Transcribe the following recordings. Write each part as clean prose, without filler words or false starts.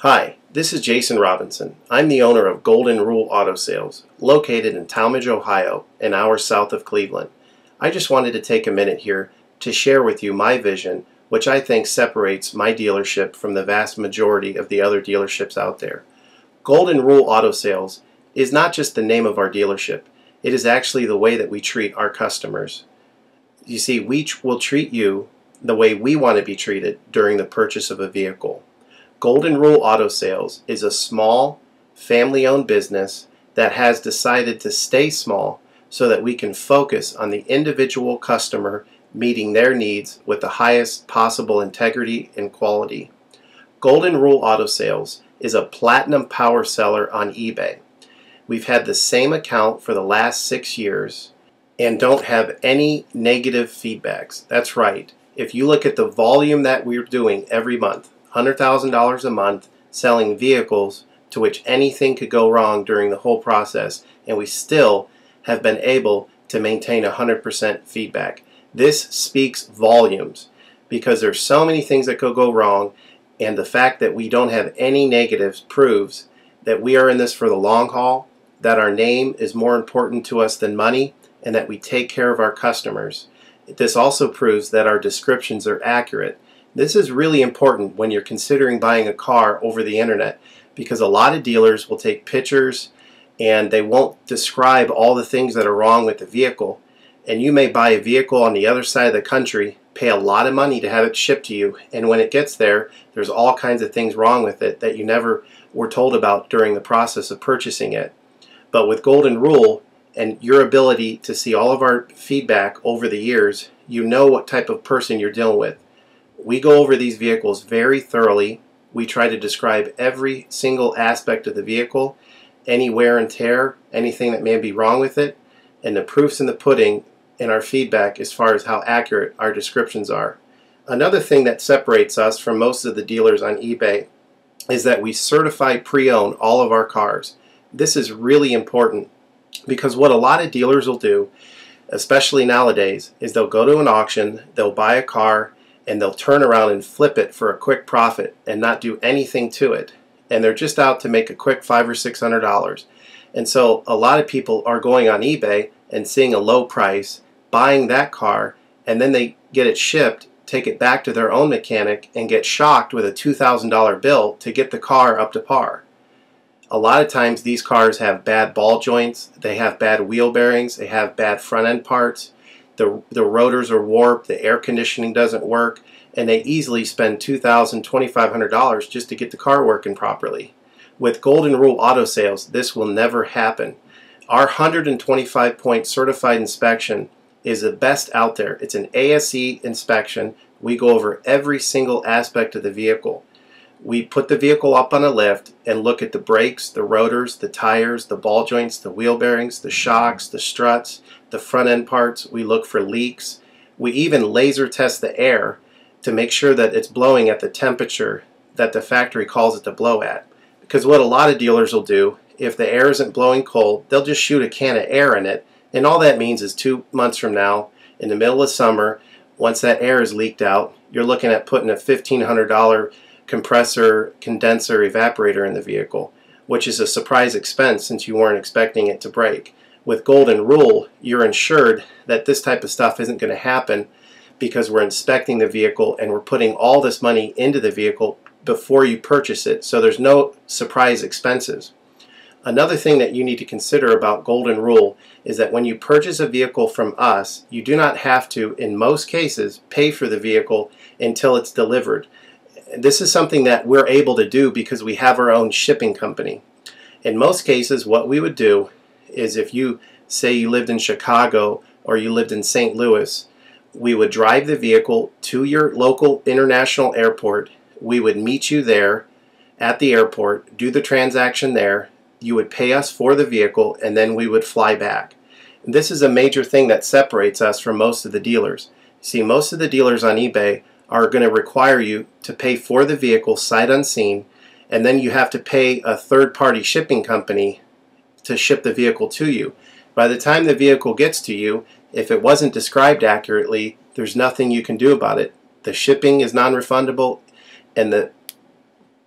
Hi, this is Jason Robinson. I'm the owner of Golden Rule Auto Sales, located in Tallmadge, Ohio, an hour south of Cleveland. I just wanted to take a minute here to share with you my vision, which I think separates my dealership from the vast majority of the other dealerships out there. Golden Rule Auto Sales is not just the name of our dealership, it is actually the way that we treat our customers. You see, we will treat you the way we want to be treated during the purchase of a vehicle. Golden Rule Auto Sales is a small, family-owned business that has decided to stay small so that we can focus on the individual customer meeting their needs with the highest possible integrity and quality. Golden Rule Auto Sales is a platinum power seller on eBay. We've had the same account for the last 6 years and don't have any negative feedbacks. That's right. If you look at the volume that we're doing every month, $100,000 a month selling vehicles to which anything could go wrong during the whole process, and we still have been able to maintain 100% feedback. This speaks volumes because there's so many things that could go wrong, and the fact that we don't have any negatives proves that we are in this for the long haul, that our name is more important to us than money, and that we take care of our customers. This also proves that our descriptions are accurate. This is really important when you're considering buying a car over the internet, because a lot of dealers will take pictures and they won't describe all the things that are wrong with the vehicle, and you may buy a vehicle on the other side of the country, pay a lot of money to have it shipped to you, and when it gets there, there's all kinds of things wrong with it that you never were told about during the process of purchasing it. But with Golden Rule and your ability to see all of our feedback over the years, you know what type of person you're dealing with. We go over these vehicles very thoroughly. We try to describe every single aspect of the vehicle, any wear and tear, anything that may be wrong with it, and the proof's in the pudding in our feedback as far as how accurate our descriptions are. Another thing that separates us from most of the dealers on eBay is that we certify pre-owned all of our cars. This is really important because what a lot of dealers will do, especially nowadays, is they'll go to an auction, they'll buy a car, and they'll turn around and flip it for a quick profit and not do anything to it. And they're just out to make a quick $500 or $600. And so a lot of people are going on eBay and seeing a low price, buying that car, and then they get it shipped, take it back to their own mechanic, and get shocked with a $2,000 bill to get the car up to par. A lot of times these cars have bad ball joints, they have bad wheel bearings, they have bad front end parts. The rotors are warped, the air conditioning doesn't work, and they easily spend $2,000, $2,500 just to get the car working properly. With Golden Rule Auto Sales, this will never happen. Our 125-point certified inspection is the best out there. It's an ASE inspection. We go over every single aspect of the vehicle. We put the vehicle up on a lift and look at the brakes, the rotors, the tires, the ball joints, the wheel bearings, the shocks, the struts, the front end parts. We look for leaks. We even laser test the air to make sure that it's blowing at the temperature that the factory calls it to blow at. Because what a lot of dealers will do, if the air isn't blowing cold, they'll just shoot a can of air in it, and all that means is 2 months from now, in the middle of summer, once that air is leaked out, you're looking at putting a $1,500 compressor, condenser, evaporator in the vehicle, which is a surprise expense since you weren't expecting it to break. With Golden Rule, you're insured that this type of stuff isn't going to happen because we're inspecting the vehicle and we're putting all this money into the vehicle before you purchase it, so there's no surprise expenses. Another thing that you need to consider about Golden Rule is that when you purchase a vehicle from us, you do not have to, in most cases, pay for the vehicle until it's delivered. This is something that we're able to do because we have our own shipping company. In most cases, what we would do is if you say you lived in Chicago or you lived in St. Louis, we would drive the vehicle to your local international airport. We would meet you there at the airport, do the transaction there. You would pay us for the vehicle, and then we would fly back. This is a major thing that separates us from most of the dealers. See, most of the dealers on eBay are going to require you to pay for the vehicle sight unseen, and then you have to pay a third-party shipping company to ship the vehicle to you. By the time the vehicle gets to you, if it wasn't described accurately, there's nothing you can do about it. The shipping is non-refundable, and the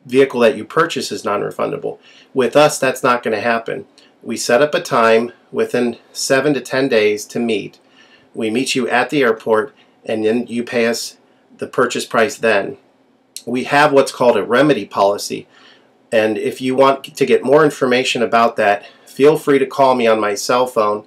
vehicle that you purchase is non-refundable. With us, that's not going to happen. We set up a time within 7 to 10 days to meet. We meet you at the airport, and then you pay us the purchase price then. We have what's called a remedy policy, and if you want to get more information about that, feel free to call me on my cell phone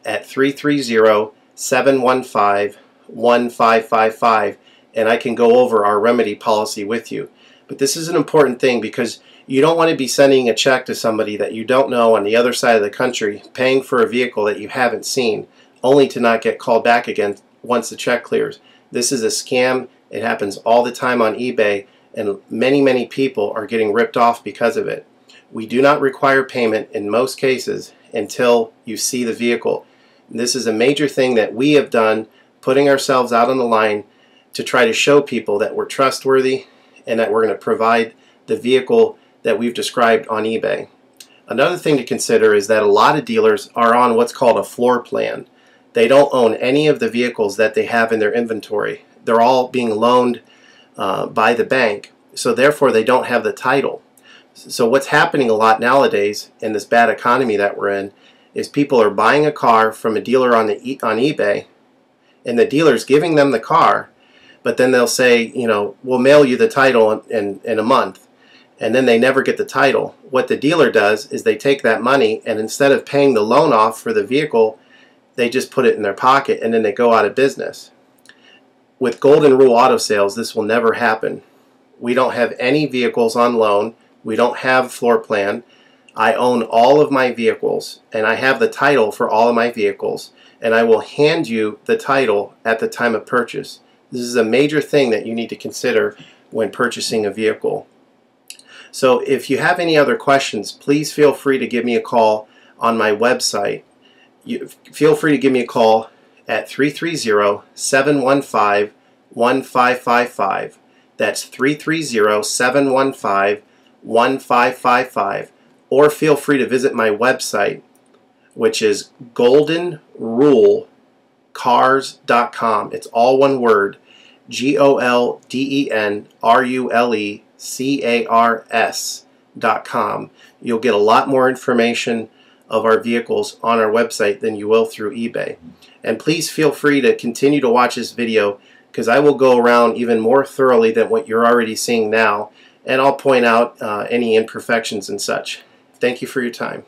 at 330-715-1555, and I can go over our remedy policy with you. But this is an important thing because you don't want to be sending a check to somebody that you don't know on the other side of the country, paying for a vehicle that you haven't seen, only to not get called back again once the check clears. This is a scam. It happens all the time on eBay, and many people are getting ripped off because of it. We do not require payment in most cases until you see the vehicle. This is a major thing that we have done, putting ourselves out on the line to try to show people that we're trustworthy and that we're going to provide the vehicle that we've described on eBay. Another thing to consider is that a lot of dealers are on what's called a floor plan. They don't own any of the vehicles that they have in their inventory. They're all being loaned by the bank, so therefore they don't have the title. So what's happening a lot nowadays in this bad economy that we're in is people are buying a car from a dealer on eBay, and the dealer's giving them the car, but then they'll say, you know, we'll mail you the title in a month, and then they never get the title. What the dealer does is they take that money, and instead of paying the loan off for the vehicle, they just put it in their pocket, and then they go out of business. With Golden Rule Auto Sales, this will never happen. We don't have any vehicles on loan. We don't have floor plan. I own all of my vehicles, and I have the title for all of my vehicles, and I will hand you the title at the time of purchase. This is a major thing that you need to consider when purchasing a vehicle. So if you have any other questions, please feel free to give me a call on my website. Feel free to give me a call at 330-715-1555. That's 330-715-1555. Or feel free to visit my website, which is goldenrulecars.com. It's all one word, goldenrulecars.com. You'll get a lot more information of our vehicles on our website than you will through eBay. And please feel free to continue to watch this video, because I will go around even more thoroughly than what you're already seeing now, and I'll point out any imperfections and such. Thank you for your time.